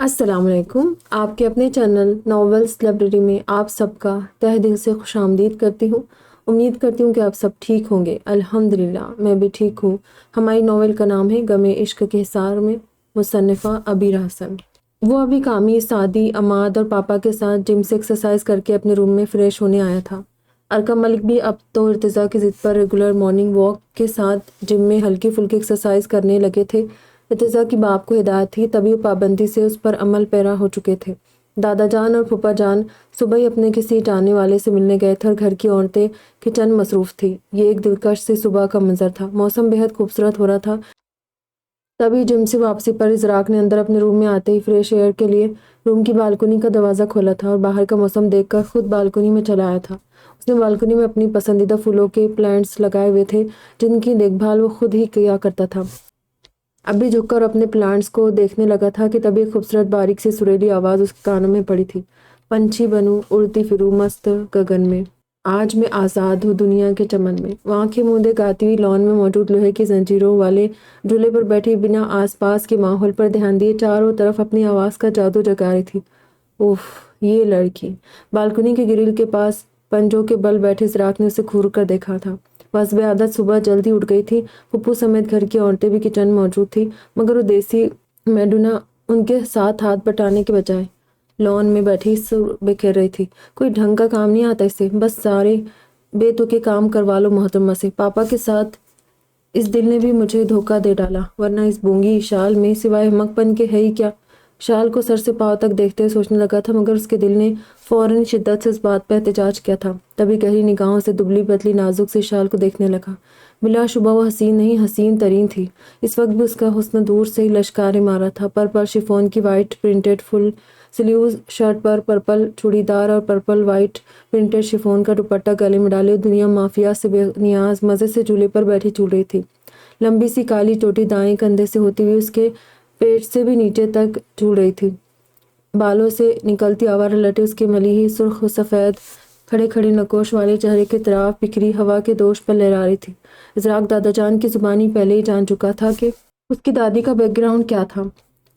السلام علیکم۔ آپ کے اپنے چینل ناولس لائبریری میں آپ سب کا تہہ دل سے خوش آمدید کرتی ہوں۔ امید کرتی ہوں کہ آپ سب ٹھیک ہوں گے۔ الحمدللہ میں بھی ٹھیک ہوں۔ ہماری ناول کا نام ہے غم عشق کے حصار میں، مصنفہ عبیر حسن۔ وہ ابھی کامی، سعدی، عماد اور پاپا کے ساتھ جم سے ایکسرسائز کر کے اپنے روم میں فریش ہونے آیا تھا۔ ارکم ملک بھی اب تو ارتضیٰ کی ضد پر ریگولر مارننگ واک کے ساتھ جم میں ہلکی پھلکی ایکسرسائز کرنے لگے تھے۔ ارتضیٰ کی باپ کو ہدایت تھی، تبھی وہ پابندی سے اس پر عمل پیرا ہو چکے تھے۔ دادا جان اور پھوپھا جان صبح ہی اپنے کسی جانے والے سے ملنے گئے تھے اور گھر کی عورتیں کچن مصروف تھیں۔ یہ ایک دلکش سی صبح کا منظر تھا۔ موسم بےحد خوبصورت ہو رہا تھا۔ تبھی جم سے واپسی پر ازراق نے اندر اپنے روم میں آتے ہی فریش ایئر کے لیے روم کی بالکنی کا دروازہ کھولا تھا اور باہر کا موسم دیکھ کر خود بالکنی میں چلا آیا تھا۔ اس نے بالکنی میں اپنی پسندیدہ پھولوں کے پلانٹس لگائے ہوئے تھے جن کی دیکھ بھال وہ خود ہی کیا کرتا تھا۔ اب بھی جھک کر اپنے پلانٹس کو دیکھنے لگا تھا کہ تبھی ایک خوبصورت باریک سی سریلی آواز اس کے کانوں میں پڑی تھی۔ پنچھی بنوں اڑتی پھروں مست گگن میں، آج میں آزاد ہوں دنیا کے چمن میں۔ وہ آنکھیں موندے گاتی ہوئی لان میں موجود لوہے کی زنجیروں والے جھولے پر بیٹھی بنا آس پاس کے ماحول پر دھیان دیے چاروں طرف اپنی آواز کا جادو جگا رہی تھی۔ اوف، یہ لڑکی! بالکنی کے گرل کے پاس پنجوں کے بل بیٹھے ازراق نے اسے گھور کر دیکھا تھا۔ بس بے عادت صبح جلدی اٹھ گئی تھی۔ پھپھو سمیت گھر کی عورتیں بھی کچن میں موجود تھی، مگر وہ دیسی میڈونا ان کے ساتھ ہاتھ بٹانے کے بجائے لان میں بیٹھی سر بکھیر رہی تھی۔ کوئی ڈھنگ کا کام نہیں آتا اسے، بس سارے بے تکے کام کروا لو محترمہ سے۔ پاپا کے ساتھ اس دل نے بھی مجھے دھوکہ دے ڈالا، ورنہ اس بونگی شال میں سوائے احمق پن کے ہے ہی کیا؟ شال کو سر سے پاؤں تک دیکھتے ہوئے سوچنے لگا تھا، مگر اس کے دل نے فوراً شدت سے اس بات پر احتجاج کیا تھا۔ تبھی گہری نگاہوں سے دبلی پتلی نازک سی شال کو دیکھنے لگا۔ بلا شبہ وہ حسین نہیں، حسین ترین تھی۔ اس وقت بھی اس کا حسن دور سے ہی لشکارے مارا تھا۔ پرپل شفون کی وائٹ پرنٹڈ فل سلیوز شرٹ پر پرپل چوڑی دار اور پرپل وائٹ پرنٹڈ شفون کا دوپٹہ گلے میں ڈالے دنیا مافیا سے بے نیاز مزے سے جھولے پر بیٹھی چول رہی تھی۔ لمبی سی کالی چوٹی دائیں کندھے سے ہوتی ہوئی اس کے پیٹ سے بھی نیچے تک جھول رہی تھی۔ بالوں سے نکلتی آوارہ لٹیں اس کے ملیحی سرخ و سفید کھڑے کھڑے نقوش والے چہرے کے طرف بکھری ہوا کے دوش پر لہرا رہی تھی۔ ازراق دادا جان کی زبانی پہلے ہی جان چکا تھا کہ اس کی دادی کا بیک گراؤنڈ کیا تھا،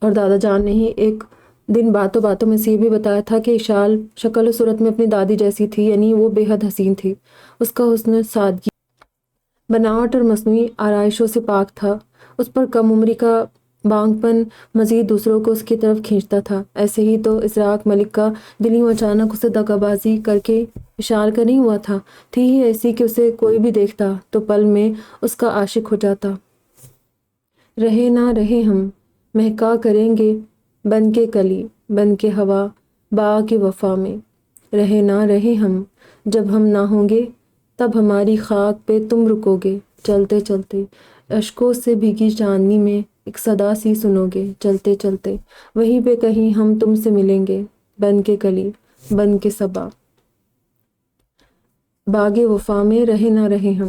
اور دادا جان نے ہی ایک دن باتوں باتوں میں سے یہ بھی بتایا تھا کہ شال شکل و صورت میں اپنی دادی جیسی تھی، یعنی وہ بے حد حسین تھی۔ اس کا حسن سادگی، بناوٹ اور مصنوعی آرائشوں سے پاک تھا۔ اس پر کم عمری کا بانگ پن مزید دوسروں کو اس کی طرف کھینچتا تھا۔ ایسے ہی تو ازراق ملک کا دل یوں اچانک اسے دغا بازی کر کے اشار کا نہیں ہوا تھا، تھی ہی ایسی کہ اسے کوئی بھی دیکھتا تو پل میں اس کا عاشق ہو جاتا۔ رہے نہ رہے ہم، مہکا کریں گے بن کے کلی بن کے ہوا باغ کی وفا میں۔ رہے نہ رہے ہم، جب ہم نہ ہوں گے تب ہماری خاک پہ تم رکو گے۔ چلتے چلتے اشکوں سے بھیگی چاندنی میں ایک صدا سی سنو گے۔ چلتے چلتے وہیں پہ کہیں ہم تم سے ملیں گے، بن کے کلی بن کے صبا باغ وفا میں۔ رہے نہ رہے ہم۔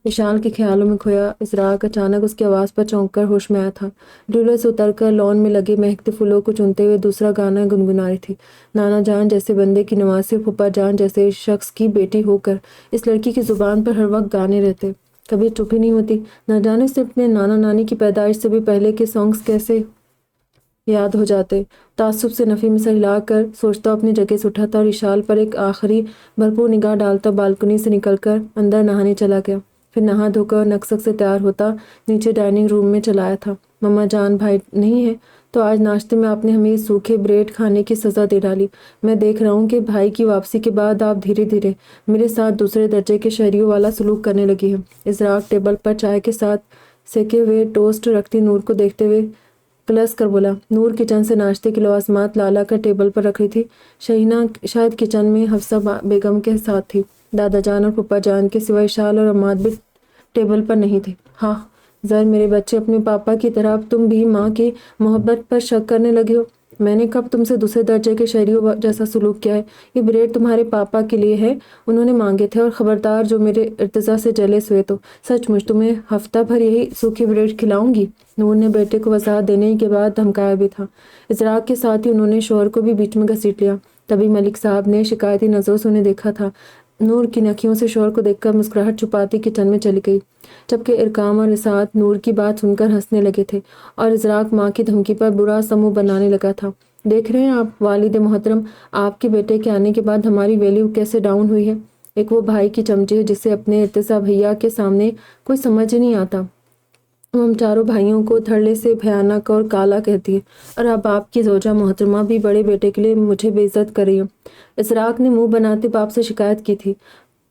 اشال کے خیالوں میں کھویا ازراق اچانک اس کی آواز پر چونک کر ہوش میں آیا تھا۔ ڈولے سے اتر کر لان میں لگے مہکتے پھولوں کو چنتے ہوئے دوسرا گانا گنگنا رہی تھی۔ نانا جان جیسے بندے کی نوازی اور پھوپھا جان جیسے شخص کی بیٹی ہو کر اس لڑکی کی زبان پر ہر وقت گانے رہتے، کبھی چپ ہی نہیں ہوتی۔ نہ جانے سے اپنے نانا نانی کی پیدائش سے بھی پہلے کے سانگز کیسے یاد ہو جاتے۔ تعصب سے نفی میں سر ہلا کر سوچتا اپنی جگہ سے اٹھا تھا اور اشال پر ایک آخری بھرپور نگاہ ڈالتا بالکنی سے نکل کر اندر نہانے چلا گیا۔ پھر نہا دھو کر نکسک سے تیار ہوتا نیچے ڈائننگ روم میں چلا آیا تھا۔ مما جان بھائی نہیں ہے تو آج ناشتے میں آپ نے ہمیں سوکھے بریڈ کھانے کی سزا دے ڈالی۔ میں دیکھ رہا ہوں کہ بھائی کی واپسی کے بعد آپ دھیرے دھیرے میرے ساتھ دوسرے درجے کے شہریوں والا سلوک کرنے لگی ہیں۔ ازراق ٹیبل پر چائے کے ساتھ سیکے ہوئے ٹوسٹ رکھتی نور کو دیکھتے ہوئے کلس کر بولا۔ نور کچن سے ناشتے کی لوازمات لا کر ٹیبل پر رکھ رہی تھی۔ شہینہ شاید کچن میں حفصہ بیگم کے ساتھ تھی۔ دادا جان اور پھوپھا جان کے سوائے اشال اور عماد بھی ٹیبل پر نہیں تھے۔ ہاں ذر میرے بچے، اپنے پاپا کی طرح اب تم بھی ماں کی محبت پر شک کرنے لگے ہو۔ میں نے کب تم سے دوسرے درجے کے شہریوں جیسا سلوک کیا ہے؟ یہ بریڈ تمہارے پاپا کے لیے ہے، انہوں نے مانگے تھے، اور خبردار جو میرے ارتضیٰ سے جیلس ہوئے تو سچ مچ تمہیں ہفتہ بھر یہی سوکھی بریڈ کھلاؤں گی۔ نور نے بیٹے کو وضاحت دینے کے بعد دھمکایا بھی تھا۔ ازراق کے ساتھ ہی انہوں نے شوہر کو بھی بیچ میں گھسیٹ لیا۔ تبھی ملک صاحب نے شکایتی نظروں سے انہیں دیکھا تھا۔ نور کی نکھیوں سے شوہر کو دیکھ کر مسکراہٹ چھپاتی کچن میں چلی گئی، جبکہ ارقام اور اسعاد نور کی بات سن کر ہنسنے لگے تھے اور ازراق ماں کی دھمکی پر برا سا منہ بنانے لگا تھا۔ دیکھ رہے ہیں آپ والد محترم، آپ کے بیٹے کے آنے کے بعد ہماری ویلیو کیسے ڈاؤن ہوئی ہے۔ ایک وہ بھائی کی چمچی ہے جسے اپنے ارتضیٰ بھیا کے سامنے کوئی سمجھ ہی نہیں آتا۔ وہ ہم چاروں بھائیوں کو دھڑلے سے بھیانک اور کالا کہتی ہے، اور اب آپ کی زوجہ محترمہ بھی بڑے بیٹے کے لیے مجھے بے عزت کر رہی ہے۔ اسراق نے منہ بناتے باپ سے شکایت کی تھی۔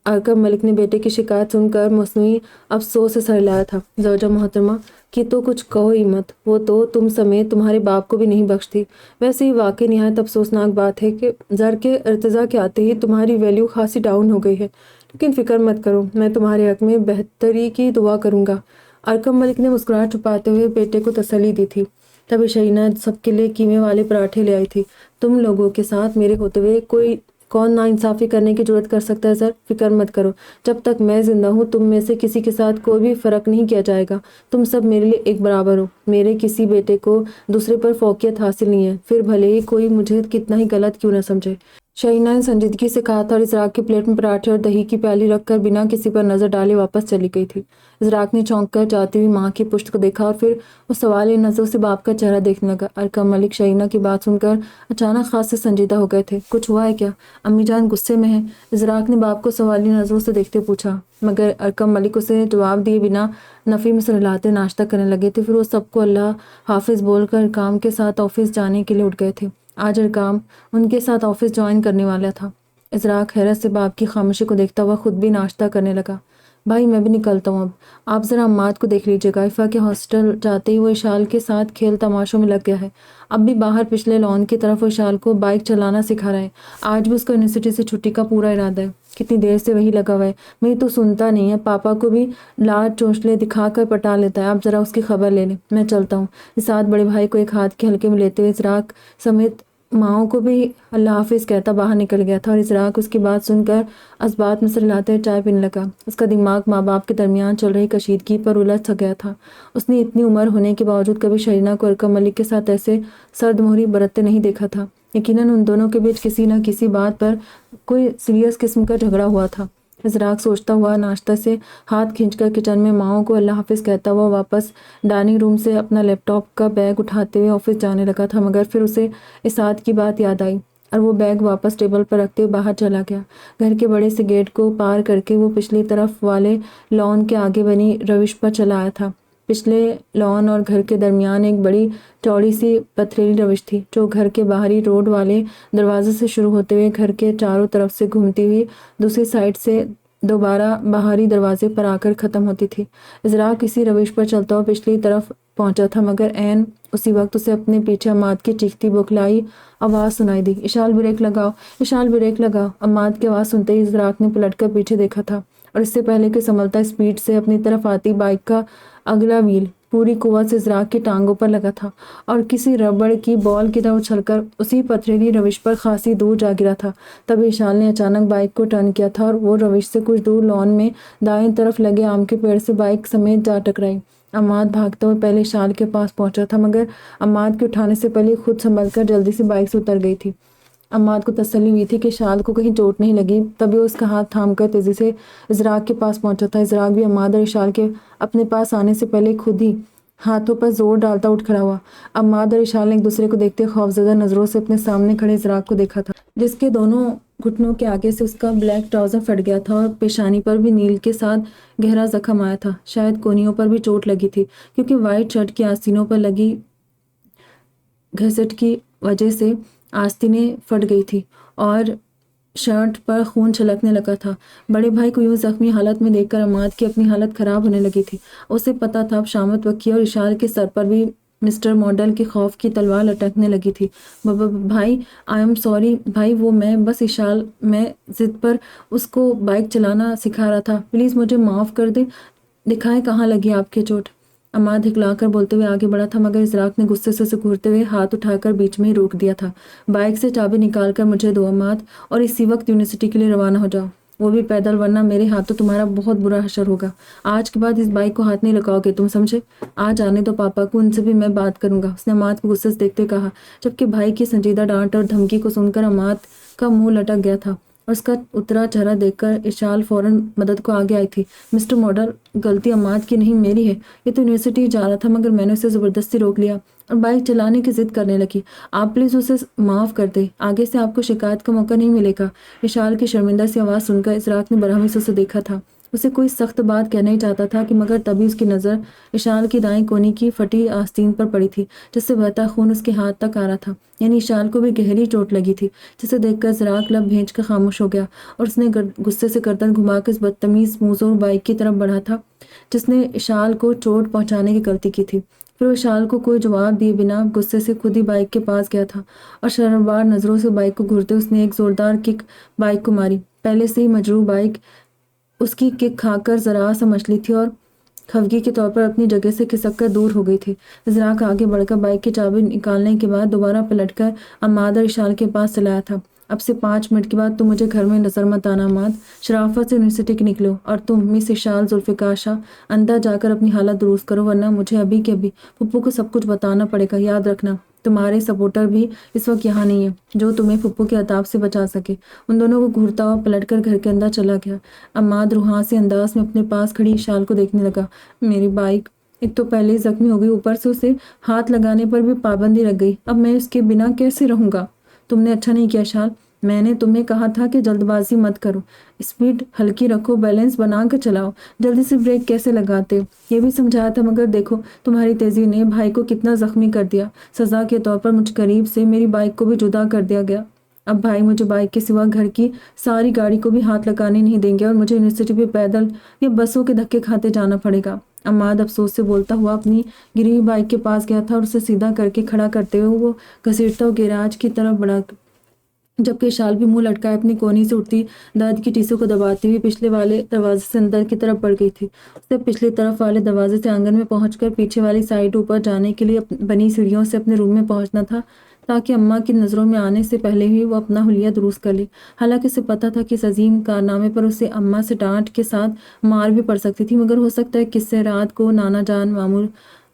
ارکم ملک نے بیٹے کی شکایت سن کر مصنوعی افسوس سے سر ہلایا تھا۔ زوجہ محترمہ کی تو کچھ کہو ہی مت، وہ تو تم سمیت تمہارے باپ کو بھی نہیں بخشتی۔ ویسے ہی واقعی نہایت افسوسناک بات ہے کہ زر کے ارتضاء کے آتے ہی تمہاری ویلیو خاصی ڈاؤن ہو گئی ہے، لیکن فکر مت کرو، میں تمہارے حق میں بہتری کی دعا کروں گا۔ ارکم ملک نے مسکراہٹ چھپاتے ہوئے بیٹے کو تسلی دی تھی۔ تبھی شہینہ سب کے لیے قیمے والے پراٹھے لے آئی تھی۔ تم لوگوں کے ساتھ میرے ہوتے ہوئے کون ناانصافی کرنے کی جرات کر سکتا ہے سر؟ فکر مت کرو، جب تک میں زندہ ہوں تم میں سے کسی کے ساتھ کوئی بھی فرق نہیں کیا جائے گا۔ تم سب میرے لیے ایک برابر ہو۔ میرے کسی بیٹے کو دوسرے پر فوقیت حاصل نہیں ہے، پھر بھلے ہی کوئی مجھے کتنا ہی غلط کیوں نہ سمجھے۔ شہینہ نے سنجیدگی سے کہا تھا اور اسراق کی پلیٹ میں پراٹھے اور دہی کی پیالی رکھ کر بنا کسی پر نظر ڈالے واپس چلی گئی تھی۔ اسراق نے چونک کر جاتی ہوئی ماں کی پشت کو دیکھا اور پھر وہ سوالیہ نظروں سے باپ کا چہرہ دیکھنے لگا۔ ارکم ملک شہینہ کی بات سن کر اچانک خاص سے سنجیدہ ہو گئے تھے۔ کچھ ہوا ہے کیا؟ امی جان غصے میں ہیں؟ اسراق نے باپ کو سوالیہ نظروں سے دیکھتے پوچھا، مگر ارکم ملک اسے جواب دیے بنا نفی میں سر ہلاتے ناشتہ کرنے لگے تھے۔ پھر وہ سب کو اللہ حافظ بول کر ارکام کے ساتھ آفس جانے کے لیے اٹھ گئے تھے۔ آج ارکام ان کے ساتھ آفس جوائن کرنے والا تھا۔ اسراق حیرت سے باپ کی خاموشی کو دیکھتا ہوا خود بھی ناشتہ کرنے لگا۔ بھائی میں بھی نکلتا ہوں اب، آپ ذرا عماد کو دیکھ لیجیے گا۔ عفا کے ہاسٹل جاتے ہی وہ اشال کے ساتھ کھیل تماشوں میں لگ گیا ہے۔ اب بھی باہر پچھلے لان کی طرف وہ اشال کو بائک چلانا سکھا رہا ہے۔ آج بھی اس کا یونیورسٹی سے چھٹی کا پورا ارادہ ہے۔ کتنی دیر سے وہی لگا ہوا ہے، میری تو سنتا نہیں ہے، پاپا کو بھی لاڈ چونچلے دکھا کر پٹا لیتا ہے۔ آپ ذرا اس کی خبر لے لیں، میں چلتا ہوں۔ اس ساتھ بڑے بھائی کو ایک ہاتھ کے ہلکے میں لیتے ہوئے اسراق سمیت ماؤں کو بھی اللہ حافظ کہتا باہر نکل گیا تھا، اور اسراق اس کی بات سن کر اسبات میں سر ہلاتے ہوئے چائے پینے لگا۔ اس کا دماغ ماں باپ کے درمیان چل رہی کشیدگی پر الجھ سا گیا تھا۔ اس نے اتنی عمر ہونے کے باوجود کبھی شہینہ کو ارکم ملک کے ساتھ ایسے سرد مہری برتتے نہیں دیکھا تھا۔ یقیناً ان دونوں کے بیچ کسی نہ کسی بات پر کوئی سیریس قسم کا جھگڑا ہوا تھا۔ اسراق سوچتا ہوا ناشتہ سے ہاتھ کھینچ کر کچن میں ماؤں کو اللہ حافظ کہتا ہوا واپس ڈائننگ روم سے اپنا لیپ ٹاپ کا بیگ اٹھاتے ہوئے آفس جانے لگا تھا، مگر پھر اسے اسعاد کی بات یاد آئی اور وہ بیگ واپس ٹیبل پر رکھتے ہوئے باہر چلا گیا۔ گھر کے بڑے سے گیٹ کو پار کر کے وہ پچھلی طرف والے لان کے آگے بنی روش پر چلا آیا تھا۔ پچھلے لان اور گھر کے درمیان ایک بڑی چوڑی سی پتھریلی روش تھی، جو گھر کے باہری روڈ والے دروازے سے شروع ہوتے ہوئے گھر کے چاروں طرف سے گھومتی ہوئی دوسری سائڈ سے دوبارہ باہری دروازے پر آ کر ختم ہوتی تھی۔ اسراق اسی روش پر چلتا ہوا پچھلی طرف پہنچا تھا، مگر عین اسی وقت اسے اپنے پیچھے عماد کی چیختی بوکھلائی آواز سنائی دی، اشال بریک لگاؤ، اشال بریک لگاؤ۔ عماد کی آواز سنتے ہی اسراق نے پلٹ کر پیچھے دیکھا تھا اور اس سے پہلے کہ سنبھلتا اسپیڈ سے اپنی طرف آتی بائک کا اگلا وہیل پوری قوت سے اسراق کی ٹانگوں پر لگا تھا اور کسی ربڑ کی بال کی طرح اچھل کر اسی پتھریلی روش پر خاصی دور جا گرا تھا۔ تبھی اشال نے اچانک بائک کو ٹرن کیا تھا اور وہ روش سے کچھ دور لان میں دائیں طرف لگے آم کے پیڑ سے بائک سمیت جا ٹکرائی۔ عماد بھاگتے ہوئے پہلے اشال کے پاس پہنچا تھا، مگر عماد کے اٹھانے سے پہلے خود سنبھل کر جلدی سے بائک سے اتر گئی تھی۔ عماد کو تسلی ہوئی تھی کہ اشال کو کہیں چوٹ نہیں لگی، تبھی وہ اس کا ہاتھ تھام کر تیزی سے اسراق کے پاس پہنچا تھا۔ اسراق بھی عماد اور اشال کے اپنے پاس آنے سے پہلے خود ہی ہاتھوں پر زور ڈالتا اٹھ کھڑا ہوا۔ عماد اور اشال نے ایک دوسرے کو دیکھتے خوفزدہ نظروں سے اپنے سامنے کھڑے اسراق کو دیکھا تھا، جس کے دونوں گھٹنوں کے آگے سے اس کا بلیک ٹراؤزر پھٹ گیا تھا اور پیشانی پر بھی نیل کے ساتھ گہرا زخم آیا تھا۔ شاید کونیوں پر بھی چوٹ لگی تھی، کیونکہ وائٹ شرٹ کی آستینوں پر لگی گھسٹ کی وجہ سے آستینیں پھٹ گئی تھی اور شرٹ پر خون چھلکنے لگا تھا۔ بڑے بھائی کو یوں زخمی حالت میں دیکھ کر عماد کی اپنی حالت خراب ہونے لگی تھی۔ اسے پتا تھا اب شامت وقیع اور اشال کے سر پر بھی مسٹر ماڈل کی خوف کی تلوار لٹکنے لگی تھی۔ بھائی آئی ایم سوری بھائی، وہ میں بس اشال میں ضد پر اس کو بائک چلانا سکھا رہا تھا، پلیز مجھے معاف کر دیں۔ دکھائیں کہاں لگی آپ کے چوٹ؟ عماد ہکلا کر بولتے ہوئے آگے بڑھا تھا، مگر اسراق نے غصے سے اسے گھورتے ہوئے ہاتھ اٹھا کر بیچ میں ہی روک دیا تھا۔ بائک سے چابی نکال کر مجھے دو عماد، اور اسی وقت یونیورسٹی کے لیے روانہ ہو جاؤ، وہ بھی پیدل، ورنہ میرے ہاتھوں تمہارا بہت برا حشر ہوگا۔ آج کے بعد اس بائک کو ہاتھ نہیں لگاؤ گے تم، سمجھے؟ آج آنے دو پاپا کو، ان سے بھی میں بات کروں گا، اس نے عماد کو غصے سے دیکھتے کہا، جبکہ بھائی کی سنجیدہ ڈانٹ اور دھمکی کو سن کر عماد کا منہ لٹک گیا تھا۔ اور اس کا اترا چہرہ دیکھ کر اشال فوراً مدد کو آگے آئی تھی۔ مسٹر ماڈل، غلطی عماد کی نہیں میری ہے، یہ تو یونیورسٹی جا رہا تھا مگر میں نے اسے زبردستی روک لیا اور بائک چلانے کی ضد کرنے لگی۔ آپ پلیز اسے معاف کر دیں، آگے سے آپ کو شکایت کا موقع نہیں ملے گا۔ اشال کی شرمندہ سی آواز سن کر اشراق نے برہمی سے اسے دیکھا تھا۔ اسے کوئی سخت بات کہنا ہی چاہتا تھا کہ مگر تبھی اس کی نظر اشال کی دائیں کونی کی پھٹی آستین پر پڑی تھی جس سے بہتا خون اس کے ہاتھ تک آ رہا تھا، یعنی اشال کو بھی گہری چوٹ لگی تھی، جسے دیکھ کر اشراق لب بھینچ کر خاموش ہو گیا اور اس نے غصے سے گردن گھما کر اس بدتمیز موزوں بائک کی طرف بڑھا تھا جس نے اشال کو چوٹ پہنچانے کی غلطی کی تھی۔ پھر وہ اشال کو کوئی جواب دیے بنا غصے سے خود ہی بائک کے پاس گیا تھا اور شرمبار نظروں سے بائک کو گھورتے اس نے ایک زوردار کک بائک کو ماری۔ پہلے سے ہی مجروح بائک اس کی کک کھا کر ذرا سا مچلی تھی اور خفگی کے طور پر اپنی جگہ سے کھسک کر دور ہو گئی تھی۔ اشراق آگے بڑھ کر بائک کی چابی نکالنے کے بعد دوبارہ پلٹ کر عماد اور اشال کے پاس چلایا تھا۔ اب سے 5 منٹ کے بعد تم مجھے گھر میں نظر مت آنا عماد، شرافت سے یونیورسٹی کے نکلو، اور تم مس اشال ذوالفقار شاہ اندر جا کر اپنی حالت درست کرو ورنہ مجھے ابھی کے ابھی پھپھو کو سب کچھ بتانا پڑے گا۔ یاد رکھنا تمہارے سپورٹر بھی اس وقت یہاں نہیں ہے جو تمہیں پھپھو کے عذاب سے بچا سکے۔ ان دونوں کو گھورتا ہوا پلٹ کر گھر کے اندر چلا گیا۔ عماد روحاں سے انداز میں اپنے پاس کھڑی اشال کو دیکھنے لگا۔ میری بائک ایک تو پہلے ہی زخمی ہو گئی، اوپر سے اسے ہاتھ لگانے پر بھی پابندی لگ گئی، اب میں اس کے بنا کیسے رہوں گا؟ تم نے اچھا نہیں کیا اشال، میں نے تمہیں کہا تھا کہ جلد بازی مت کرو، اسپیڈ ہلکی رکھو، بیلنس بنا کر چلاؤ، جلدی سے بریک کیسے لگاتے یہ بھی سمجھایا تھا مگر دیکھو تمہاری تیزی نے بھائی کو کتنا زخمی کر دیا۔ سزا کے طور پر مجھ قریب سے میری بائک کو بھی جدا کر دیا گیا۔ اب بھائی مجھے بائک کے سوا گھر کی ساری گاڑی کو بھی ہاتھ لگانے نہیں دیں گے اور مجھے یونیورسٹی پہ پیدل یا بسوں کے دھکے کھاتے جانا پڑے گا۔ عماد افسوس سے بولتا ہوا اپنی گری ہوئی بائک کے پاس گیا تھا اور اسے سیدھا کر کے کھڑا کرتے ہوئے وہ گھسیٹتا ہوا گیراج کی طرف بڑھا، جبکہ اشال بھی منہ لٹکائے اپنی کونی سے اٹھتی درد کی ٹیسوں کو دباتی ہوئی پچھلے والے دروازے سے اندر کی طرف بڑھ گئی تھی۔ اسے پچھلی طرف والے دروازے سے آنگن میں پہنچ کر پیچھے والی سائڈ اوپر جانے کے لیے بنی سیڑھیوں سے اپنے روم میں پہنچنا تھا تاکہ اماں کی نظروں میں آنے سے پہلے ہی وہ اپنا حلیہ درست کر لے۔ حالانکہ اسے پتا تھا کہ اس عظیم کارنامے پر اسے اماں سے ڈانٹ کے ساتھ مار بھی پڑ سکتی تھی، مگر ہو سکتا ہے کہ اس سے رات کو نانا جان مامور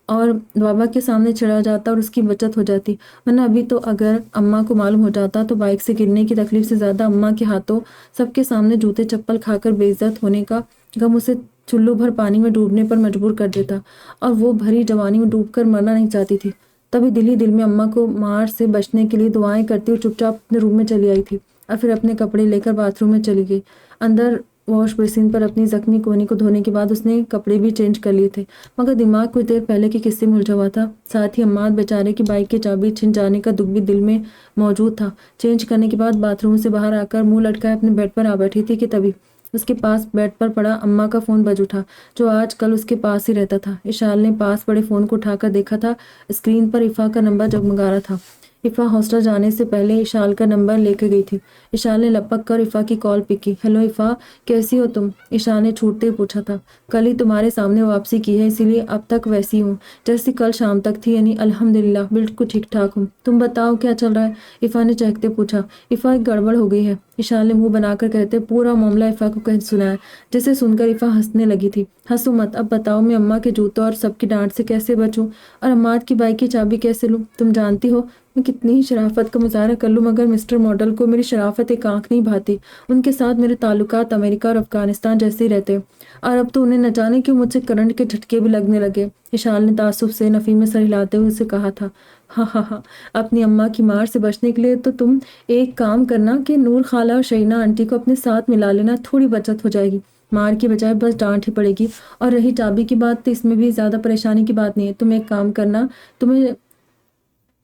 اور بابا کے سامنے چھڑا جاتا اور اس کی بچت ہو جاتی، ورنہ ابھی تو اگر اماں کو معلوم ہو جاتا تو بائک سے گرنے کی تکلیف سے زیادہ اماں کے ہاتھوں سب کے سامنے جوتے چپل کھا کر بے عزت ہونے کا غم اسے چلو بھر پانی میں ڈوبنے پر مجبور کر دیتا، اور وہ بھری جوانی میں ڈوب کر مرنا نہیں چاہتی تھی۔ تبھی دل ہی دل میں اماں کو مار سے بچنے کے لیے دعائیں کرتی ہوئی چپ چاپ اپنے روم میں چلی آئی تھی اور پھر اپنے کپڑے لے کر باتھ روم میں چلی گئی۔ اندر واش بیسن پر اپنی زخمی کونی کو دھونے کے بعد اس نے کپڑے بھی چینج کر لیے تھے، مگر دماغ کچھ دیر پہلے کے قصے میں الجھا ہوا تھا، ساتھ ہی عماد بیچارے کی بائک کی چابی چھن جانے کا دکھ بھی دل میں موجود تھا۔ چینج کرنے کے بعد باتھ روم سے باہر آ کر منہ لٹکائے اپنے بیڈ پر آ بیٹھی تھی کہ تبھی اس کے پاس بیڈ پر پڑا اماں کا فون بج اٹھا جو آج کل اس کے پاس ہی رہتا تھا۔ اشال نے پاس پڑے فون کو اٹھا کر دیکھا تھا، اسکرین پر افا کا نمبر جگمگا رہا تھا۔ افا ہاسٹل جانے سے پہلے اشال کا نمبر لے کے گئی تھی۔ اشال نے لپک کر افا کی کال پک کی۔ ہیلو افا، کیسی ہو تم؟ اشال نے چھوٹتے پوچھا تھا۔ کل ہی تمہارے سامنے واپسی کی ہے، اسی لیے اب تک ویسی ہوں جیسی کل شام تک تھی، یعنی الحمدللہ بالکل ٹھیک ٹھاک ہوں۔ تم بتاؤ کیا چل رہا ہے؟ افا نے چہکتے پوچھا۔ افا ایک گڑبڑ ہو گئی ہے، اشال نے منہ بنا کر کہتے پورا معاملہ افا کو کہہ سنایا، جسے سن کر افا ہنسنے لگی تھی۔ ہنسو مت، اب بتاؤ میں اماں کے جوتوں اور سب کی ڈانٹ سے کیسے بچوں اور عماد کی بائک کی چابی کیسے لوں؟ تم جانتی ہو میں کتنی ہی شرافت کا مظاہرہ کر لوں مگر مسٹر ماڈل کو میری شرافت ایک آنکھ نہیں بھاتی، ان کے ساتھ میرے تعلقات امریکہ اور افغانستان جیسے ہی رہتے، اور اب تو انہیں نہ جانے کیوں مجھ سے کرنٹ کے جھٹکے بھی لگنے لگے۔ اشال نے تعصب سے نفی میں سر ہلاتے ہوئے اسے کہا تھا۔ ہاں ہاں ہاں، اپنی اماں کی مار سے بچنے کے لیے تو تم ایک کام کرنا کہ نور خالہ اور شہینہ آنٹی کو اپنے ساتھ ملا لینا، تھوڑی بچت ہو جائے گی، مار کی بجائے بس ڈانٹ ہی پڑے گی۔ اور رہی چابی کی بات تو اس میں بھی زیادہ پریشانی کی بات نہیں ہے، تم ایک کام کرنا، تمہیں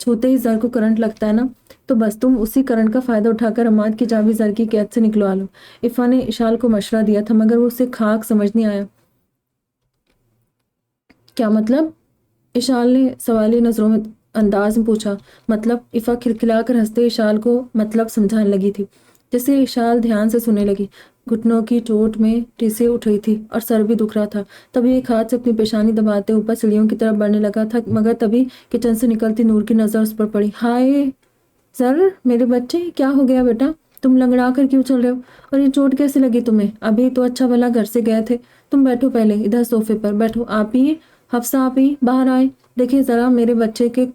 چھوتے ہی زر کو کرنٹ لگتا ہے نا، تو بس تم اسی کرنٹ کا فائدہ اٹھا کر عماد کی چابی زر کی قید سے نکلوا لو۔ افا نے اشال کو مشورہ دیا تھا مگر وہ اسے خاک سمجھ نہیں آیا۔ کیا مطلب؟ اشال نے سوالی نظروں میں انداز میں پوچھا۔ مطلب؟ افا کھلکھلا کر ہنستے اشال کو مطلب سمجھانے لگی تھی، جسے اشال دھیان سے سننے لگی۔ گھٹنوں کی چوٹ میں ٹیسیں اٹھ رہی تھی اور سر بھی دکھ رہا تھا، تبھی ایک ہاتھ سے اپنی پیشانی دباتے اوپر سیڑھیوں کی طرف بڑھنے لگا تھا، مگر تبھی کچن سے نکلتی نور کی نظر اس پر پڑی۔ ہائے سر، میرے بچے، کیا ہو گیا بیٹا؟ تم لنگڑا کر کیوں چل رہے ہو؟ اور یہ چوٹ کیسے لگی تمہیں؟ ابھی تو اچھا بھلا گھر سے گئے تھے۔ تم بیٹھو، پہلے ادھر صوفے پر بیٹھو۔ آپ ہی حفصہ، آپ ہی باہر آئے، دیکھیں ذرا میرے بچے کے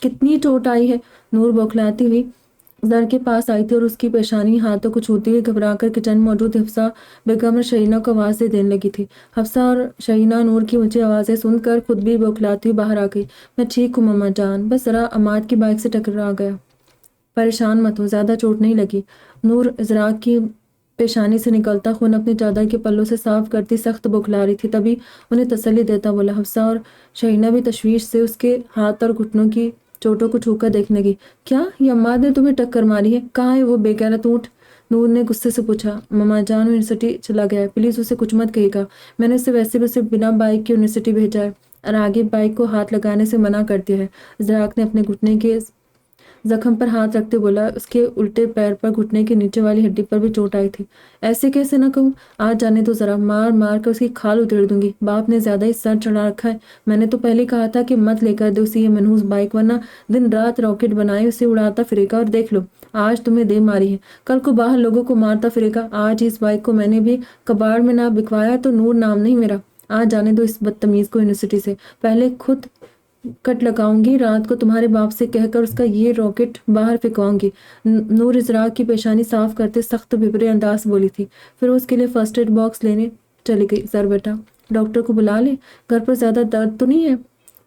کتنی چوٹ آئی ہے۔ نور بوکھلاتی ہوئی زر کے پاس آئی تھی اور اس کی پیشانی ہاتھوں کو چھوتی ہوئی گھبرا کر کچن میں موجود حفصہ بیگم اور شہینہ کو آوازیں دینے لگی تھی۔ حفصہ اور شہینہ نور کی اونچی آوازیں سن کر خود بھی بوکھلاتی ہوئی باہر آ گئی۔ میں ٹھیک ہوں ماما جان، بس ذرا عماد کی بائک سے ٹکرا گیا۔ پریشان مت ہو، زیادہ چوٹ نہیں لگی۔ نور ازراق کی پیشانی سے نکلتا خون اپنی چادر کے پلوں سے صاف کرتی سخت بوکھلا رہی تھی، تبھی انہیں تسلی دیتا بولا۔ حفصہ اور شہینہ بھی تشویش سے اس کے ہاتھ اور گھٹنوں کی چوٹوں کو چھو کر دیکھنے لگی۔ کیا یہ عماد نے تمہیں ٹکر ماری ہے؟ کہاں ہے وہ بے غیرت اونٹ؟ نور نے غصے سے پوچھا۔ ماما جان یونیورسٹی چلا گیا ہے، پلیز اسے کچھ مت کہے گا، میں نے ویسے بھی اسے بنا بائک کے یونیورسٹی بھیجا ہے اور آگے بائک کو ہاتھ لگانے سے منع کر دیا ہے۔ ازراق نے اپنے گھٹنے کے زخم پر ہاتھ رکھتے بولا۔ اس کے الٹے پیر پر گھٹنے کے نیچے والی ہڈی پر بھی چوٹ آئی تھی۔ ایسے کیسے نہ کہوں، آج جانے تو ذرا، مار مار کر اس کی کھال اتیڑ دوں گی۔ باپ نے زیادہ ہی سر چڑھا رکھا ہے، میں نے تو پہلے کہا تھا کہ مت لے کر دے اسے یہ منحوس بائک، ورنہ دن رات راکٹ بنائے اسے اڑاتا پھرے گا، اور دیکھ لو آج تمہیں دے ماری ہے، کل کو باہر لوگوں کو مارتا پھرے گا۔ آج اس بائک کو میں نے بھی کباڑ میں نہ بکوایا تو نور نام نہیں میرا۔ آج جانے دو اس بدتمیز کو یونیورسٹی سے، پہلے خود کٹ لگاؤں گی، رات کو تمہارے باپ سے کہہ کر اس کا یہ راکٹ باہر پھینکواؤں گی۔ نور ازراق کی پیشانی صاف کرتے سخت بھبرے انداز بولی تھی، پھر اس کے لیے فرسٹ ایڈ باکس لینے چلی گئی۔ سر بیٹا ڈاکٹر کو بلا لے، گھر پر زیادہ درد تو نہیں ہے؟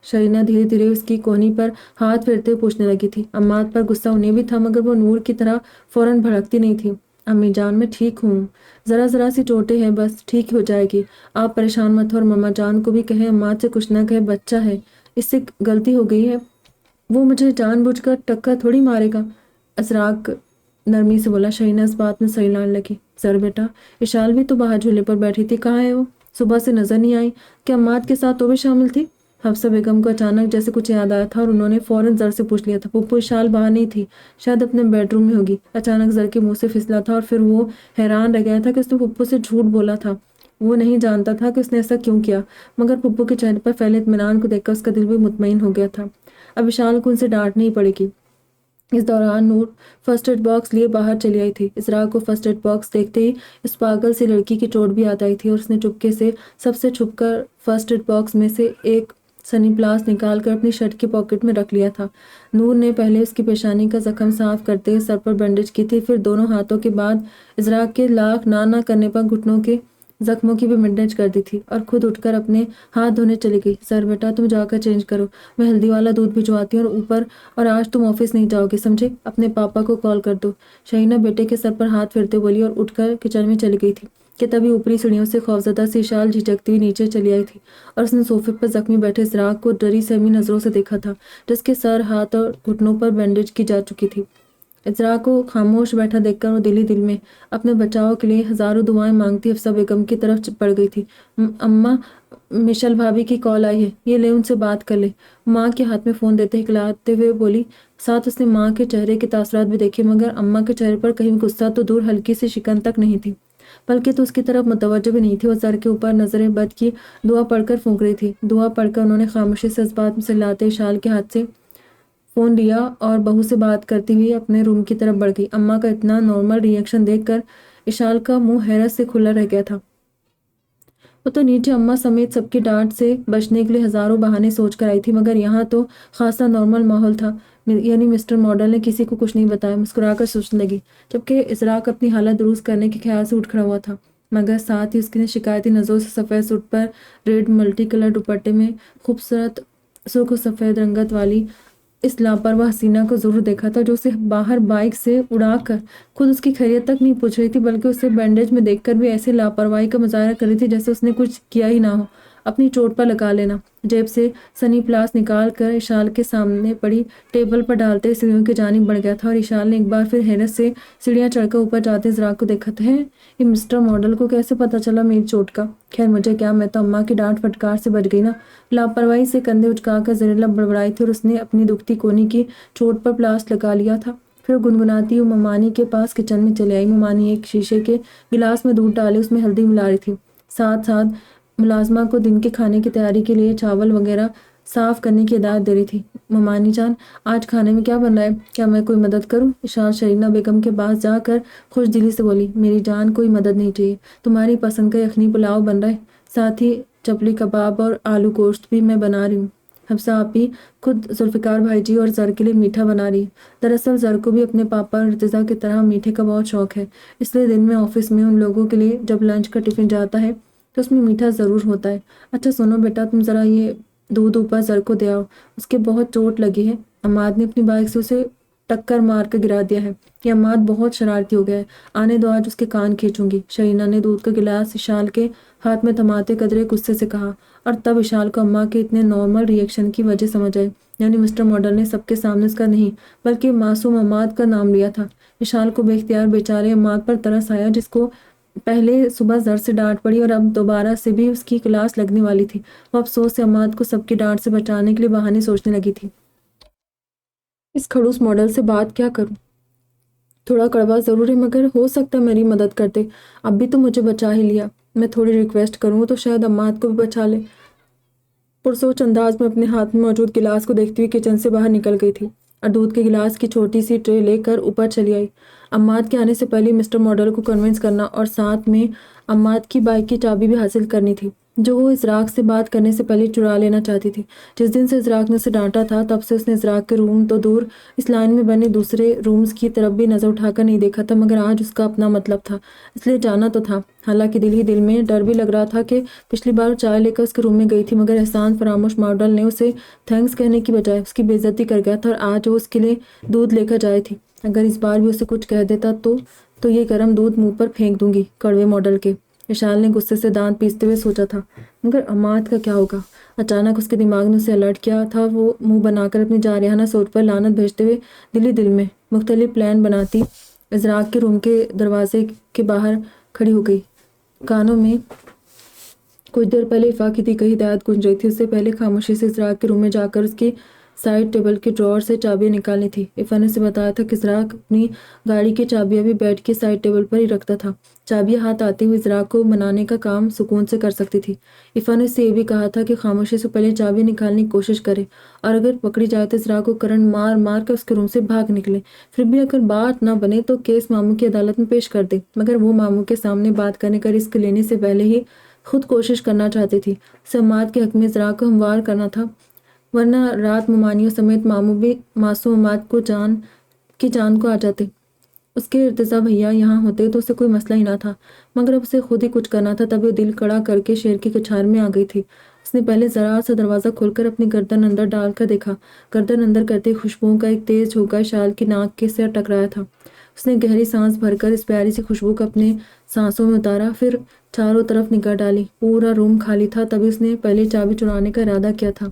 شہینہ دھیرے دھیرے اس کی کونی پر ہاتھ پھیرتے پوچھنے لگی تھی۔ عماد پر غصہ انہیں بھی تھا، مگر وہ نور کی طرح فوراً بھڑکتی نہیں تھی۔ امی جان میں ٹھیک ہوں، ذرا سی چوٹیں ہیں بس، ٹھیک ہو جائے گی، آپ پریشان مت ہو، اور ماما جان کو بھی کہیں عماد سے کچھ نہ کہے، بچہ ہے، اس سے غلطی ہو گئی ہے، وہ مجھے جان بوجھ کر ٹکر تھوڑی مارے گا۔ ازراق نرمی سے بولا۔ شہینہ اس بات میں صحیح لانے لگی۔ سر بیٹا اشال بھی تو باہر جھولے پر بیٹھی تھی، کہاں ہے وہ؟ صبح سے نظر نہیں آئی، کیا عماد کے ساتھ وہ بھی شامل تھی؟ حفصہ بیگم کو اچانک جیسے کچھ یاد آیا تھا اور انہوں نے فوراً زر سے پوچھ لیا تھا۔ پھپھو اشال باہر نہیں تھی، شاید اپنے بیڈ روم میں ہوگی۔ اچانک زر کے منہ سے پھسلا تھا اور پھر وہ حیران رہ گیا تھا کہ اس نے پھپھو سے جھوٹ بولا تھا۔ وہ نہیں جانتا تھا کہ اس نے ایسا کیوں کیا، مگر پھپھو کے چہرے پر پھیلے اطمینان کو دیکھ کر اس کا دل بھی مطمئن ہو گیا تھا۔ اب اشال کو ان سے ڈانٹ نہیں پڑے گی۔ اس دوران نور فرسٹ ایڈ باکس لیے باہر چلی آئی تھی۔ ازراق کو فرسٹ ایڈ باکس دیکھتے ہی اس پاگل سی لڑکی کی چوٹ بھی یاد آئی تھی اور اس نے چپکے سے سب سے چھپ کر فرسٹ ایڈ باکس میں سے ایک سنی پلاس نکال کر اپنی شرٹ کی پاکٹ میں رکھ لیا تھا۔ نور نے پہلے اس کی پیشانی کا زخم صاف کرتے ہوئے سر پر بینڈیج کی تھی، پھر دونوں ہاتھوں کے بعد ازراق کے لاکھ نہ کرنے پر گھٹنوں کے زخموں کی بھی بینڈیج کر دی تھی اور خود اٹھ کر اپنے ہاتھ دھونے چلی گئی۔ سر بیٹا تم جا کر چینج کرو، میں ہلدی والا دودھ بھجواتی ہوں، اور آج تم آفس نہیں جاؤ گے سمجھے؟ اپنے پاپا کو کال کر دو۔ شہینہ بیٹے کے سر پر ہاتھ پھیرتے بولی اور اٹھ کر کچن میں چلی گئی تھی کہ تبھی اوپری سیڑھیوں سے خوفزدہ سی اشال جھجکتی ہوئی نیچے چلی آئی تھی اور اس نے صوفے پر زخمی بیٹھے ازراق کو ڈری سہمی نظروں سے دیکھا تھا، جس کے سر، ہاتھ اور گھٹنوں پر بینڈیج کی جا چکی تھی۔ ازراق کو خاموش بیٹھا دیکھ کر وہ دل میں اپنے بچاؤ کے لیے ہزاروں دعائیں مانگتی حفصہ بیگم کی طرف بڑھ گئی تھی۔ اماں مشل بھابھی کی کال آئی ہے، یہ لے ان سے بات کر لے، ماں کے ہاتھ میں فون دیتے ہکلاتے ہوئے بولی۔ ساتھ اس نے ماں کے چہرے کے تاثرات بھی دیکھے، مگر اماں کے چہرے پر کہیں غصہ تو دور ہلکی سی شکن تک نہیں تھی، بلکہ تو اس کی طرف متوجہ بھی نہیں تھی۔ وہ سر کے اوپر نظر بد کی دعا پڑھ کر پھونک رہی تھی۔ دعا پڑھ کر انہوں نے خاموشی سے اس بات میں سلاتے اشال کے ہاتھ سے فون لیا اور بہو سے بات کرتی ہوئی اپنے روم کی طرف بڑھ گئی۔ اماں کا اتنا نارمل ری ایکشن دیکھ کر اشال کا منہ حیرت سے کھلا رہ گیا تھا۔ وہ تو نیچے اماں سمیت سب کی ڈانٹ سے بچنے کے لیے ہزاروں بہانے سوچ کر آئی تھی، مگر یہاں تو خاصا نارمل ماحول تھا، یعنی مسٹر ماڈل نے کسی کو کچھ نہیں بتایا۔ مسکرا کر سوچنے لگی، جبکہ ازراق اپنی حالت درست کرنے کے خیال سے اٹھ کھڑا ہوا تھا، مگر ساتھ ہی اس نے شکایتی نظروں سے سفید سوٹ پر ریڈ ملٹی کلر دوپٹے میں خوبصورت سرخ و سفید رنگت والی اس لاپرواہ حسینہ کو ضرور دیکھا تھا، جو اسے باہر بائک سے اڑا کر خود اس کی خیریت تک نہیں پوچھ رہی تھی، بلکہ اسے بینڈیج میں دیکھ کر بھی ایسے لاپرواہی کا مظاہرہ کر رہی تھی جیسے اس نے کچھ کیا ہی نہ ہو۔ اپنی چوٹ پر لگا لینا۔ جیب سے سنی پلاس نکال کر اشال کے سامنے پڑی ٹیبل پر ڈالتے سیڑھیوں کی جانب بڑھ گیا تھا، اور اشال نے ایک بار پھر حیرت سے سیڑھیاں چڑھ کر اوپر جاتے ازراق کو دیکھا تھا۔ یہ مسٹر ماڈل کو کیسے پتا چلا میری چوٹ کا؟ خیر مجھے کیا، میں تو اماں کی ڈانٹ پھٹکار سے بچ گئی نا۔ لاپرواہی سے کندھے اچکا کر زیر لب بڑبڑائی تھی اور اس نے اپنی دکھتی کونی کی چوٹ پر پلاس لگا لیا تھا۔ پھر گنگناتی ہوئی ممانی کے پاس کچن میں چلی آئی۔ ممانی ایک شیشے کے گلاس میں دودھ ڈالے اس میں ہلدی ملا رہی تھی، ساتھ ساتھ ملازمہ کو دن کے کھانے کی تیاری کے لیے چاول وغیرہ صاف کرنے کی ہدایت دے رہی تھی۔ ممانی جان آج کھانے میں کیا بن رہا ہے؟ کیا میں کوئی مدد کروں؟ اشال شرینہ بیگم کے پاس جا کر خوش دلی سے بولی۔ میری جان کوئی مدد نہیں چاہیے، تمہاری پسند کا یخنی پلاؤ بن رہا ہے، ساتھ ہی چپلی کباب اور آلو گوشت بھی میں بنا رہی ہوں۔ حفصہ آپ ہی خود ذوالفقار بھائی جی اور زر کے لیے میٹھا بنا رہی ہے۔ دراصل زر کو بھی اپنے پاپا ارتضیٰ کی طرح میٹھے کا بہت شوق ہے، اس لیے دن میں آفس میں ان لوگوں کے لیے جب لنچ کا ٹفن جاتا ہے تو اس میں میٹھا ضرور ہوتا ہے۔ اچھا سنو بیٹا، تم ذرا یہ دودھ اوپر زر کو دے آؤ، اس کے بہت چوٹ لگی ہے۔ عماد نے اپنی بائک سے اسے ٹکر مار کر گرا دیا ہے۔ یہ عماد بہت شرارتی ہو گیا ہے، آنے دو آج اس کے کان کھینچوں گی۔ شرینہ نے دودھ کا گلاس اشال کے ہاتھ میں تھماتے قدرے غصے سے کہا، اور تب اشال کو اماں کے اتنے نارمل ری ایکشن کی وجہ سمجھ آئی، یعنی مسٹر ماڈل نے سب کے سامنے اس کا نہیں بلکہ معصوم عماد کا نام لیا تھا۔ اشال کو بے اختیار بیچارے عماد پر ترس آیا، جس کو پہلے صبح زر سے ڈانٹ پڑی اور اب دوبارہ سے بھی اس کی کلاس لگنے والی تھی۔ وہ افسوس سے عماد کو سب کی ڈانٹ سے بچانے کے لیے بہانے سوچنے لگی تھی۔ اس کھڑوس ماڈل سے بات کیا کروں؟ تھوڑا کڑوا ضرور ہے، مگر ہو سکتا ہے میری مدد کرتے۔ اب بھی تو مجھے بچا ہی لیا، میں تھوڑی ریکویسٹ کروں تو شاید عماد کو بھی بچا لے۔ پرسوچ انداز میں اپنے ہاتھ میں موجود گلاس کو دیکھتی ہوئی کچن سے باہر نکل گئی تھی اور دودھ کے گلاس کی چھوٹی سی ٹرے لے کر اوپر چلی آئی۔ عماد کے آنے سے پہلے مسٹر ماڈل کو کنونس کرنا اور ساتھ میں عماد کی بائک کی چابی بھی حاصل کرنی تھی، جو وہ ازراق سے بات کرنے سے پہلے چرا لینا چاہتی تھی۔ جس دن سے ازراق نے اسے ڈانٹا تھا تب سے اس نے ازراق کے روم تو دور اس لائن میں بنے دوسرے رومز کی طرف بھی نظر اٹھا کر نہیں دیکھا تھا، مگر آج اس کا اپنا مطلب تھا، اس لیے جانا تو تھا۔ حالانکہ دل ہی دل میں ڈر بھی لگ رہا تھا کہ پچھلی بار چائے لے کر اس کے روم میں گئی تھی، مگر احسان فراموش ماڈل نے اسے تھینکس کہنے کی بجائے اس کی بے عزتی کر گیا تھا، اور آج وہ اس کے لیے دودھ لے کر جائے تھی۔ اگر اس بار بھی اسے کچھ کہہ دیتا تو یہ گرم دودھ منہ پر پھینک دوں گی، کڑوے ماڈل کے۔ اشال نے غصے سے دانت پیستے ہوئے سوچا تھا، مگر عماد کا کیا ہوگا؟ اچانک اس کے دماغ نے اسے الرٹ کیا تھا۔ وہ منہ بنا کر اپنی جارحانہ سوچ پر لعنت بھیجتے ہوئے دل ہی دل میں مختلف پلان بناتی ازراق کے روم کے دروازے کے باہر کھڑی ہو گئی۔ کانوں میں کچھ دیر پہلے ایفا کی دی گئی ہدایت گونج رہی تھی۔ اس سے پہلے خاموشی سے ازراق کے روم میں جا کر اس کی سائڈ ٹیبل کے ڈراور سے چابیاں نکالنی تھی۔ ایفا نے اسے بتایا تھا کہ ازراق اپنی گاڑی کی چابیاں بھی بیڈ کی سائڈ ٹیبل پر ہی رکھتا تھا۔ چابیاں ہاتھ آتے ہوئے ازراق کو منانے کا کام سکون سے کر سکتی تھی۔ ایفا نے اسے یہ بھی کہا تھا کہ خاموشی سے پہلے چابیاں نکالنے کی کوشش کرے، اور اگر پکڑی جائے تو ازراق کو کرنٹ مار مار کر اس کے روم سے بھاگ نکلے۔ پھر بھی اگر بات نہ بنے تو کیس ماموں کی عدالت میں پیش کر دے، مگر وہ ماموں کے سامنے بات کرنے کا رسک لینے سے پہلے ہی خود کوشش کرنا چاہتی تھی۔ اسے عماد کے حق میں ازراق کو ہموار کرنا تھا، ورنہ رات ممانیوں سمیت ماموں بھی معصوم عماد کی جان کو آ جاتے۔ اس کے ارتضیٰ بھیا یہاں ہوتے تو اسے کوئی مسئلہ ہی نہ تھا، مگر اب اسے خود ہی کچھ کرنا تھا۔ تب وہ دل کڑا کر کے شیر کی کچھار میں آ گئی تھی۔ اس نے پہلے ذرا سا دروازہ کھول کر اپنی گردن اندر ڈال کر دیکھا۔ گردن اندر کرتے خوشبوؤں کا ایک تیز جھونکا شال کی ناک کے سے ٹکرایا تھا۔ اس نے گہری سانس بھر کر اس پیاری سی خوشبو کو اپنے سانسوں میں اتارا، پھر چاروں طرف نگاہ ڈالی۔ پورا روم خالی تھا۔ تبھی اس نے پہلے چابی چرانے کا ارادہ کیا تھا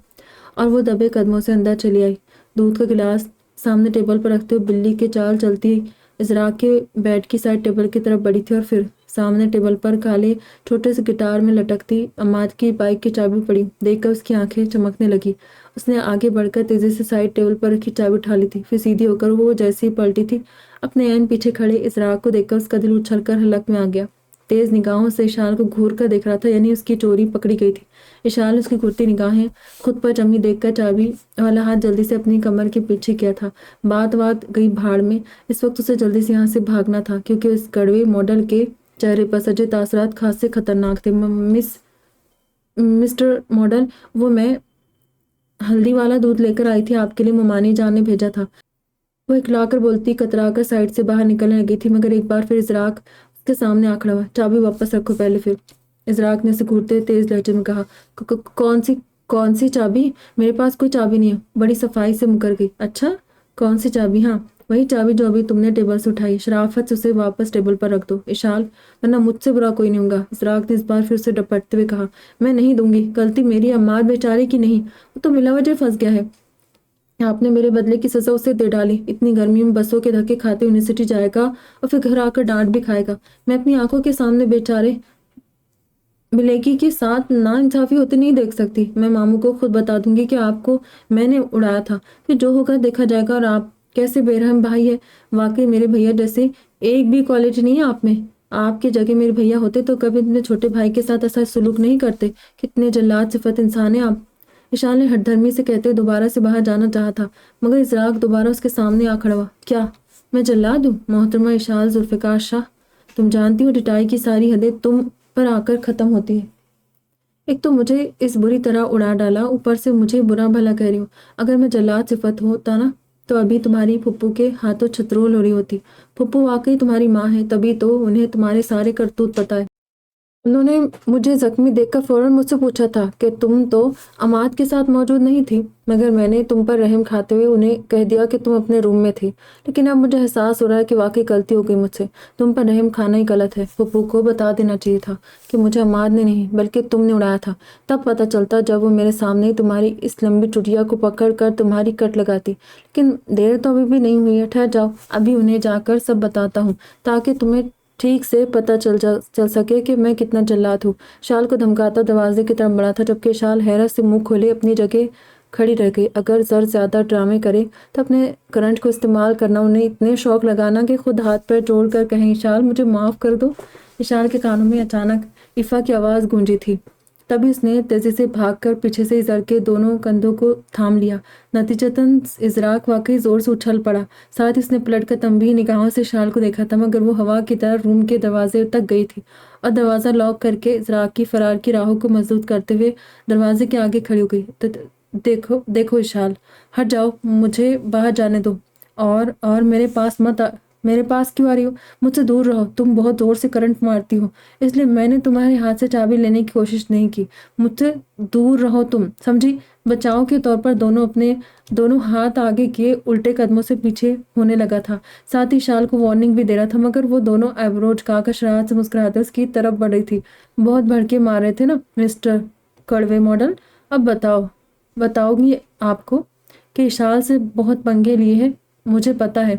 اور وہ دبے قدموں سے اندر چلی آئی۔ دودھ کا گلاس سامنے ٹیبل پر رکھتے ہوئے بلی کے چال چلتی ازراق کے بیڈ کی سائڈ ٹیبل کی طرف بڑھی تھی، اور پھر سامنے ٹیبل پر کالے چھوٹے سے گٹار میں لٹکتی عماد کی بائک کی چابی پڑی دیکھ کر اس کی آنکھیں چمکنے لگی۔ اس نے آگے بڑھ کر تیزی سے سائڈ ٹیبل پر رکھی چابی اٹھا لی تھی، پھر سیدھی ہو کر وہ جیسے ہی پلٹی تھی، اپنے عین پیچھے کھڑے ازراق کو دیکھ کر اس کا دل اچھل کر حلق میں آ گیا۔ تیز نگاہوں سے اشال کو گھور کر دیکھ رہا تھا، یعنی اس کی چوری پکڑی گئی تھی۔ اشال اس کی گھورتی نگاہیں خود پر جمی دیکھ کر چابی والا ہاتھ جلدی سے اپنی کمر کے پیچھے کیا تھا۔ بات گئی بھاڑ میں، اس وقت اسے جلدی سے یہاں سے بھاگنا تھا، کیونکہ اس کڑوے ماڈل کے چہرے پر سجے تاثرات خاصے خطرناک تھے۔ مسٹر ماڈل، وہ میں ہلدی والا دودھ لے کر آئی تھی، آپ کے لیے ممانی جان نے بھیجا تھا۔ وہ اکھلا کر بولتی کترا کر سائڈ سے باہر نکلنے لگی تھی، مگر ایک بار پھر ازراق اس کے سامنے آ کھڑا ہوا۔ چابی واپس رکھو پہلے۔ پھر ازراق نے اسے گھورتے تیز لہجے میں کہا، کون سی چابی؟ میرے پاس کوئی چابی نہیں ہے، بڑی صفائی سے مکر گئی۔ اچھا کون سی چابی؟ ہاں وہی چابی جو ابھی تم نے ٹیبل سے اٹھائی، شرافت سے اسے واپس ٹیبل پر رکھ دو اشال، ورنہ مجھ سے برا کوئی نہیں ہوگا۔ ازراق نے اس بار پھر اسے ڈپٹتے ہوئے کہا، میں نہیں دوں گی، غلطی میری عماد بیچارے کی نہیں، وہ تو بلا وجہ پھنس گیا ہے، آپ نے میرے بدلے کی سزا اسے دے ڈالی۔ اتنی گرمی میں بسوں کے دھکے کھاتے یونیورسٹی جائے گا اور پھر گھر آ کر ڈانٹ بھی کھائے گا۔ میں اپنی آنکھوں کے سامنے بیچارے ملیکی کے ساتھ نا انصافی ہوتے نہیں دیکھ سکتی۔ میں ماموں کو خود بتا دوں گی کہ آپ کو میں نے اڑایا تھا، پھر جو ہوگا دیکھا جائے گا۔ اور آپ کیسے بے رحم بھائی ہے، واقعی میرے بھیا جیسے ایک بھی کوالٹی نہیں ہے آپ میں۔ آپ کی جگہ میرے بھیا ہوتے تو کبھی اپنے چھوٹے بھائی کے ساتھ ایسا سلوک نہیں کرتے۔ کتنے جلاد صفت انسان ہیں آپ۔ اشال نے ہٹ دھرمی سے کہتے ہوئے دوبارہ سے باہر جانا چاہا تھا، مگر ازراق دوبارہ اس کے سامنے آ کھڑا ہوا۔ کیا میں جلاد ہوں؟ محترمہ اشال ذوالفقار شاہ، تم جانتی ہو ڈٹائی کی ساری حدیں تم پر آ کر ختم ہوتی ہیں۔ ایک تو مجھے اس بری طرح اڑا ڈالا، اوپر سے مجھے برا بھلا کہہ رہی ہو۔ اگر میں جلاد صفت ہوتا نا تو ابھی تمہاری پھپھو کے ہاتھوں چھترول ہو رہی ہوتی۔ پھپھو واقعی تمہاری ماں ہے، تبھی تو انہیں تمہارے سارے کرتوت پتہ ہے۔ انہوں نے مجھے زخمی دیکھ کر فوراً مجھ سے پوچھا تھا کہ تم تو عماد کے ساتھ موجود نہیں تھی، مگر میں نے تم پر رحم کھاتے ہوئے انہیں کہہ دیا کہ تم اپنے روم میں تھی۔ لیکن اب مجھے احساس ہو رہا ہے کہ واقعی غلطی ہو گئی مجھ سے، تم پر رحم کھانا ہی غلط ہے۔ پھپھو کو بتا دینا چاہیے تھا کہ مجھے عماد نے نہیں بلکہ تم نے اڑایا تھا، تب پتہ چلتا جب وہ میرے سامنے ہی تمہاری اس لمبی چٹیا کو پکڑ کر تمہاری کٹ لگاتی۔ لیکن دیر تو ابھی بھی نہیں ہوئی ہے، ٹھہر جاؤ، ابھی انہیں جا کر سب بتاتا ہوں تاکہ تمہیں ٹھیک سے پتہ چل سکے کہ میں کتنا جلاد ہوں۔ شال کو دھمکاتا دروازے کی طرف بڑھا تھا، جبکہ شال حیرت سے منہ کھولے اپنی جگہ کھڑی رہ گئی۔ اگر زر زیادہ ڈرامے کرے تو اپنے کرنٹ کو استعمال کرنا انہیں اتنے شوق لگانا کہ خود ہاتھ پیر جوڑ کر کہیں شال مجھے معاف کر دو۔ اشال کے کانوں میں اچانک ایفا کی آواز گونجی تھی، تبھی اس نے تیزی سے بھاگ کر پیچھے سے زر کے دونوں کندھوں کو تھام لیا۔ نتیجتاً ازراق واقعی زور سے اچھل پڑا، ساتھ اس نے پلٹ کر تنبیہ نگاہوں سے شال کو دیکھا تھا، مگر وہ ہوا کی طرح روم کے دروازے تک گئی تھی اور دروازہ لاک کر کے ازراق کی فرار کی راہوں کو مسدود کرتے ہوئے دروازے کے آگے کھڑی ہو گئی۔ دیکھو اشال، ہٹ جاؤ، مجھے باہر جانے دو، اور میرے پاس کیوں آ رہی ہو؟ مجھ سے دور رہو، تم بہت زور سے کرنٹ مارتی ہو، اس لیے میں نے تمہارے ہاتھ سے چابی لینے کی کوشش نہیں کی۔ مجھ سے دور رہو تم، سمجھی؟ بچاؤ کے طور پر دونوں ہاتھ آگے کیے الٹے قدموں سے پیچھے ہونے لگا تھا، ساتھ ہی شال کو وارننگ بھی دے رہا تھا، مگر وہ دونوں ایبرو جھکا کر شرارت سے مسکراتے اس کی طرف بڑھ رہی تھی۔ بہت بھڑکے مار رہے تھے نا مسٹر کڑوے ماڈل، اب بتاؤ گی آپ کو کہ اشال سے بہت پنگے لیے ہیں، مجھے پتا ہے۔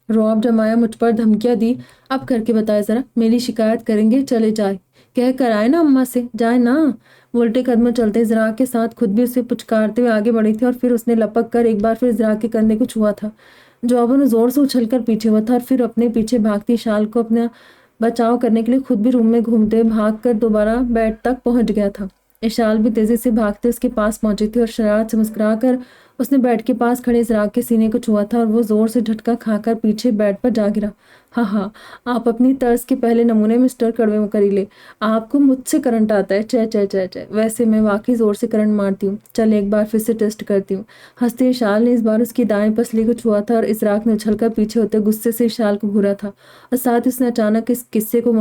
رعب جمایا، مجھ پر دھمکیاں دی، اب کر کے بتائے ذرا، میری شکایت کریں گے؟ چلے جائے، کہہ کر آئے نا اماں سے، جائے نا۔ وہ الٹے قدموں چلتے ازراق کے ساتھ خود بھی اسے پچکارتے ہوئے آگے بڑھی تھی، اور پھر اس نے لپک کر ایک بار پھر ازراق کے کندھے کو چھوا تھا، جو اب انہیں زور سے اچھل کر پیچھے ہوا تھا، اور پھر اپنے پیچھے بھاگتی شال کو اپنا بچاؤ کرنے کے لیے خود بھی روم میں گھومتے بھاگ کر دوبارہ بیڈ تک پہنچ گیا تھا۔ اشال بھی تیزی سے بھاگتے اس کے پاس پہنچی تھی، اور شرارت سے مسکرا کر اس نے بیڈ کے پاس کھڑے ازراق کے سینے کو چھوا تھا، اور وہ زور سے جھٹکا کھا کر پیچھے بیڈ پر جا گرا۔ ہاں، آپ اپنی طرز کے پہلے نمونے مسٹر کڑوے مکریلے، آپ کو مجھ سے کرنٹ آتا ہے، چے ویسے میں واقعی زور سے کرنٹ مارتی ہوں، چل ایک بار پھر سے ٹیسٹ کرتی ہوں۔ ہنستے اشال نے اس بار اس کی دائیں پسلی کو چھوا تھا، اور ازراق نے اچھل کر پیچھے ہوتے غصے سے اشال کو گھورا تھا، اور ساتھ اس نے اچانک اس قصے کو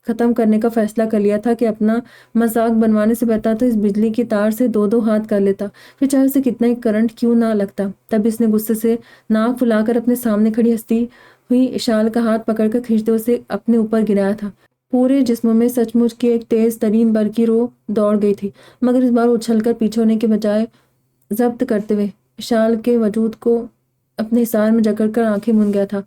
ختم کرنے کا فیصلہ کر لیا تھا کہ اپنا مذاق بنوانے سے بہتر تو اس بجلی کی تار سے دو ہاتھ کر لیتا، پھر چاہے اسے کتنا ہی کرنٹ کیوں نہ لگتا۔ تب اس نے غصے سے ناک پھلا کر اپنے سامنے کھڑی ہنستی ہوئی اشال کا ہاتھ پکڑ کر کھینچتے اسے اپنے اوپر گرایا تھا۔ پورے جسم میں سچ مچ کی ایک تیز ترین برقی رو دوڑ گئی تھی، مگر اس بار اچھل کر پیچھے ہونے کے بجائے ضبط کرتے ہوئے اشال کے وجود کو اپنے حصار میں جکڑ کر آنکھیں موند گیا تھا۔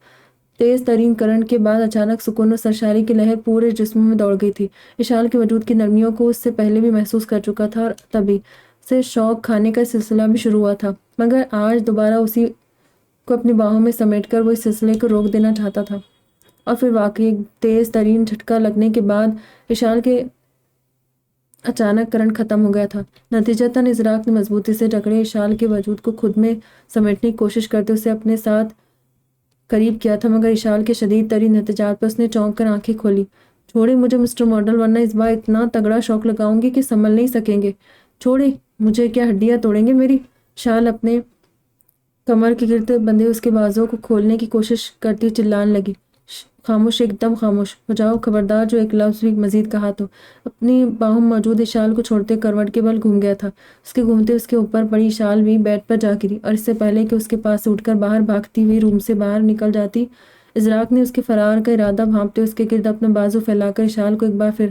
تیز ترین کرنٹ کے بعد اچانک سکون و سرشاری کی لہر پورے جسم میں دوڑ گئی تھی۔ اشال کے وجود کی نرمیوں کو اس سے پہلے بھی محسوس کر چکا تھا، اور تبھی سے شوق کھانے کا سلسلہ بھی شروع ہوا تھا، مگر آج دوبارہ اسی کو اپنی باہوں میں سمیٹ کر وہ اس سلسلے کو روک دینا چاہتا تھا۔ اور پھر واقعی ایک تیز ترین جھٹکا لگنے کے بعد اشال کے اچانک کرنٹ ختم ہو گیا تھا۔ نتیجتاً ازراق نے مضبوطی سے جکڑے اشال کے وجود کو خود میں سمیٹنے کی کوشش کرتے اسے اپنے ساتھ قریب کیا تھا، مگر اشال کے شدید ترین احتجاج پر اس نے چونک کر آنکھیں کھولی۔ چھوڑے مجھے مسٹر ماڈل، ورنہ اس بار اتنا تگڑا شوق لگاؤں گی کہ سنبھل نہیں سکیں گے۔ چھوڑے مجھے، کیا ہڈیاں توڑیں گے میری؟ شال اپنے کمر کے گرد بندھے اس کے بازوؤں کو کھولنے کی کوشش کرتی چلانے لگی۔ خاموش، ایک دم خاموش ہو جاؤ، خبردار جو ایک لفظ بھی مزید کہا تو۔ اپنی باہوں موجود اشال کو چھوڑتے کروٹ کے بل گھوم گیا تھا، اس کے گھومتے اس کے اوپر پڑی اشال بھی بیڈ پر جا گری، اور اس سے پہلے کہ اس کے پاس سے اٹھ کر باہر بھاگتی ہوئی روم سے باہر نکل جاتی، ازراق نے اس کے فرار کا ارادہ بھانپتے اس کے گرد اپنا بازو پھیلا کر اشال کو ایک بار پھر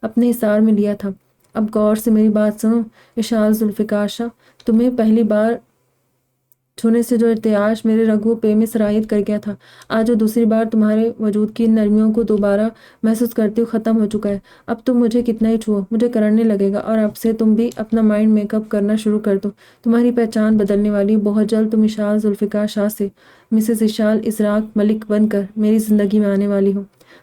اپنے حصار میں لیا تھا۔ اب غور سے میری بات سنو اشال ذوالفقار شاہ، تمہیں پہلی بار چھونے سے جو ارتعاش میرے رگو پے میں سرایت کر گیا تھا، آج وہ دوسری بار تمہارے وجود کی نرمیوں کو دوبارہ محسوس کرتے ہوئے ختم ہو چکا ہے۔ اب تم مجھے کتنا ہی چھوؤ، مجھے کرنے لگے گا، اور اب سے تم بھی اپنا مائنڈ میک اپ کرنا شروع کر دو۔ تمہاری پہچان بدلنے والی، بہت جلد تم اشال ذوالفقار شاہ سے مسز اشال ازراق ملک بن کر میری زندگی میں آنے والی ہو۔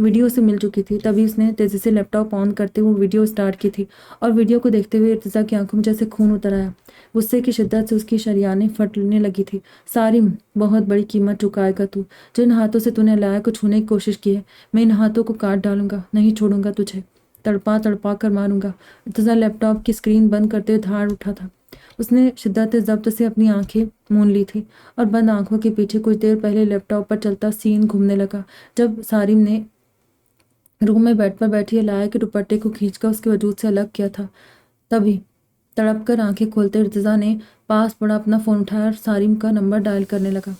ویڈیو سے مل چکی تھی، تبھی اس نے تیزی سے لیپ ٹاپ آن کرتے ہوئے ویڈیو سٹارٹ کی تھی اور ویڈیو کو دیکھتے ہوئے ارتزا کی آنکھوں میں جیسے خون اتر آیا۔ غصے کی شدت سے اس کی شریانیں پھٹنے لگی تھی۔ سارم، بہت بڑی قیمت چکائے گا تو، جن ہاتھوں سے تو نے علیہ کو چھونے کی کوشش کی ہے، میں ان ہاتھوں کو کاٹ ڈالوں گا، نہیں چھوڑوں گا تجھے، تڑپا تڑپا کر ماروں گا۔ ارتزا لیپ ٹاپ کی اسکرین بند کرتے ہوئے دھاڑ اٹھا تھا۔ اس نے شدت ضبط سے اپنی آنکھیں مون لی تھی اور بند آنکھوں کے پیچھے کچھ دیر پہلے لیپ ٹاپ پر چلتا سین گھومنے لگا۔ جب سارم نے روم میں بیڈ پر بیٹھی علیہ کے دوپٹے کو کھینچ کر اس کے وجود سے الگ کیا تھا، تبھی تڑپ کر آنکھیں کھولتے ارتزا نے پاس پڑا اپنا فون اٹھایا اور سارم کا نمبر ڈائل کرنے لگا۔